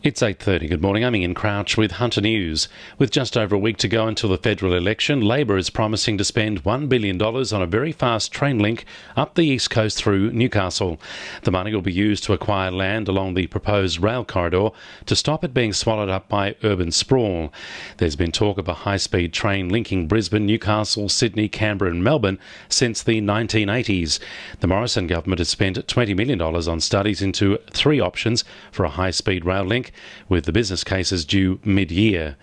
It's 8:30. Good morning. I'm Ian Crouch with Hunter News. With just over a week to go until the federal election, Labor is promising to spend $1 billion on a very fast train link up the east coast through Newcastle. The money will be used to acquire land along the proposed rail corridor to stop it being swallowed up by urban sprawl. There's been talk of a high-speed train linking Brisbane, Newcastle, Sydney, Canberra and Melbourne since the 1980s. The Morrison government has spent $20 million on studies into three options for a high-speed rail link, with the business cases due mid-year.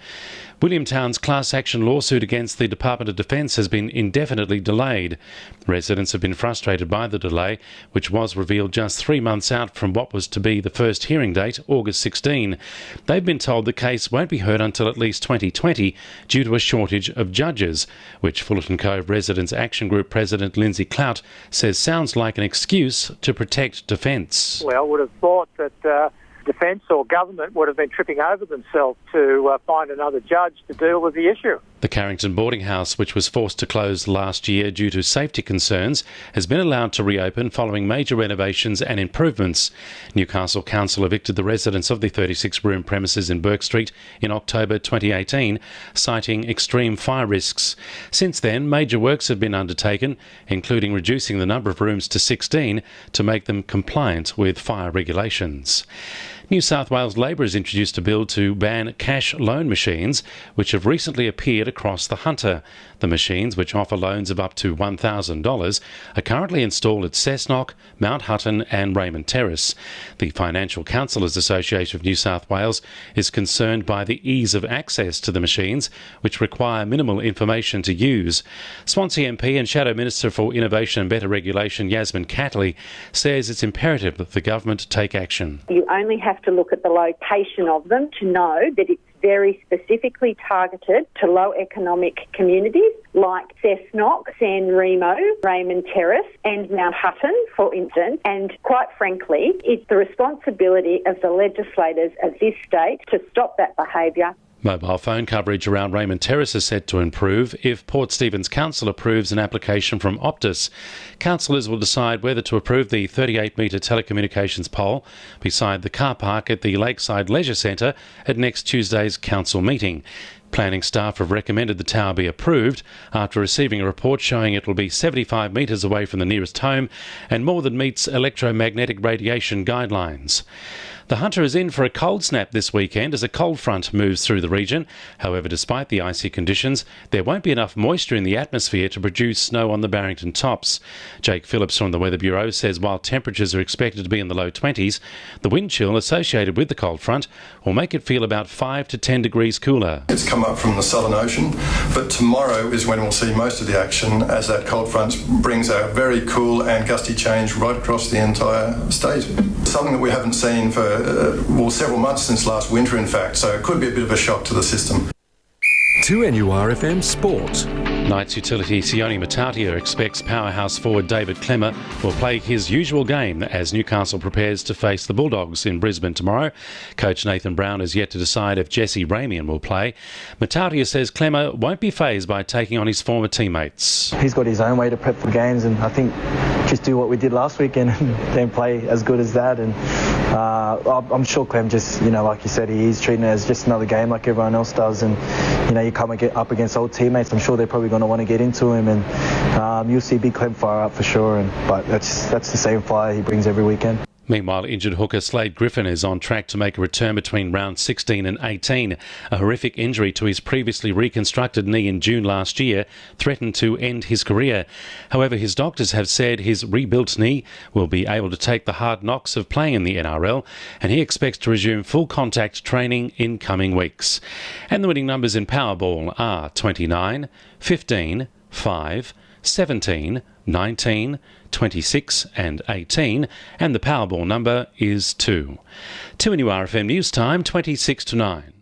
Williamtown's class action lawsuit against the Department of Defence has been indefinitely delayed. Residents have been frustrated by the delay, which was revealed just 3 months out from what was to be the first hearing date, August 16. They've been told the case won't be heard until at least 2020 due to a shortage of judges, which Fullerton Cove Residents Action Group President Lindsay Clout says sounds like an excuse to protect defence. Well, I would have thought that Defence or government would have been tripping over themselves to find another judge to deal with the issue. The Carrington boarding house, which was forced to close last year due to safety concerns, has been allowed to reopen following major renovations and improvements. Newcastle Council evicted the residents of the 36-room premises in Burke Street in October 2018, citing extreme fire risks. Since then, major works have been undertaken, including reducing the number of rooms to 16 to make them compliant with fire regulations. New South Wales Labor has introduced a bill to ban cash loan machines, which have recently appeared across the Hunter. The machines, which offer loans of up to $1,000, are currently installed at Cessnock, Mount Hutton and Raymond Terrace. The Financial Counsellors Association of New South Wales is concerned by the ease of access to the machines, which require minimal information to use. Swansea MP and Shadow Minister for Innovation and Better Regulation, Yasmin Catley, says it's imperative that the government take action. You only have to look at the location of them to know that it's very specifically targeted to low economic communities like Cessnock, San Remo, Raymond Terrace and Mount Hutton, for instance. And quite frankly, it's the responsibility of the legislators of this state to stop that behaviour. Mobile phone coverage around Raymond Terrace is set to improve if Port Stephens Council approves an application from Optus. Councillors will decide whether to approve the 38-metre telecommunications pole beside the car park at the Lakeside Leisure Centre at next Tuesday's council meeting. Planning staff have recommended the tower be approved after receiving a report showing it will be 75 metres away from the nearest home and more than meets electromagnetic radiation guidelines. The Hunter is in for a cold snap this weekend as a cold front moves through the region. However, despite the icy conditions, there won't be enough moisture in the atmosphere to produce snow on the Barrington tops. Jake Phillips from the Weather Bureau says while temperatures are expected to be in the low 20s, the wind chill associated with the cold front will make it feel about 5 to 10 degrees cooler. It's come up from the Southern Ocean, but tomorrow is when we'll see most of the action as that cold front brings a very cool and gusty change right across the entire state. Something that we haven't seen for several months since last winter, in fact, so it could be a bit of a shock to the system. 2NURFM Sport. Knights utility Sione Matautia expects powerhouse forward David Klemmer will play his usual game as Newcastle prepares to face the Bulldogs in Brisbane tomorrow. Coach Nathan Brown is yet to decide if Jesse Ramian will play. Matautia says Klemmer won't be fazed by taking on his former teammates. He's got his own way to prep for games, and I think just do what we did last weekend and then play as good as that. And I'm sure Clem just, like you said, he is treating it as just another game like everyone else does. And, you come up against old teammates. I'm sure they're probably going to want to get into him, and you'll see Big Clem fire up for sure. But that's the same fire he brings every weekend. Meanwhile, injured hooker Slade Griffin is on track to make a return between round 16 and 18. A horrific injury to his previously reconstructed knee in June last year threatened to end his career. However, his doctors have said his rebuilt knee will be able to take the hard knocks of playing in the NRL, and he expects to resume full contact training in coming weeks. And the winning numbers in Powerball are 29, 15, 5, 17, 19, 26 and 18, and the Powerball number is 2. 2NURFM News Time, 26 to 9.